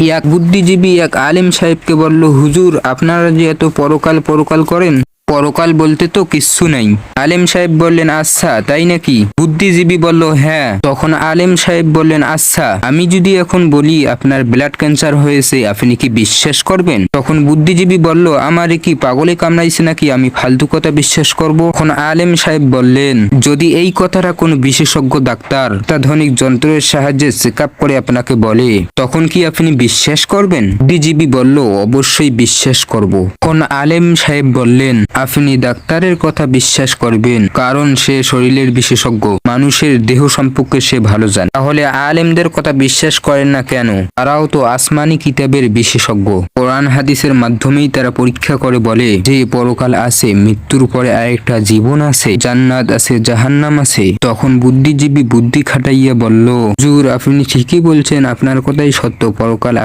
এক বুদ্ধিজীবী এক আলেম সাহেবকে বলল, হুজুর আপনারা যে এত পরকাল পরকাল করেন, পরকাল বলতে তো কিচ্ছু নাই। আলেম সাহেব বললেন, আচ্ছা তাই নাকি? বুদ্ধিজীবী বলল, হ্যাঁ। তখন আলেম সাহেব বললেন, আচ্ছা আমি যদি এখন বলি আপনার ব্লাড ক্যান্সার হয়েছে, আপনি কি বিশ্বাস করবেন? তখন বুদ্ধিজীবী বলল, আমারে কি পাগলে কামড়াইছে নাকি, আমি ফালতু কথা বিশ্বাস করব? তখন আলেম সাহেব বললেন, যদি এই কথাটা কোনো বিশেষজ্ঞ ডাক্তার অত্যাধুনিক যন্ত্রের সাহায্যে চেক আপ করে আপনাকে বলে, তখন কি আপনি বিশ্বাস করবেন? বুদ্ধিজীবী বলল, অবশ্যই বিশ্বাস করব। তখন আলেম সাহেব বললেন, আপনি ডাক্তারের কথা বিশ্বাস করবেন, কারণ সে শরীরের বিশেষজ্ঞ, মানুষের দেহ সম্পর্কে সে ভালো জানে। তাহলে আলেমদের কথা বিশ্বাস করেন না কেন? তারাও তো আসমানি কিতাবের বিশেষজ্ঞ। কোরআন হাদিসের মাধ্যমেই তারা পরীক্ষা করে বলে যে পরকাল আছে, মৃত্যুর পরে আরেকটা জীবন আছে, জান্নাত আছে, জাহান্নাম আছে। তখন বুদ্ধিজীবী বুদ্ধি খাটাইয়া বলল, হুজুর আপনি ঠিকই বলছেন, আপনার কথাই সত্য, পরকাল আছে।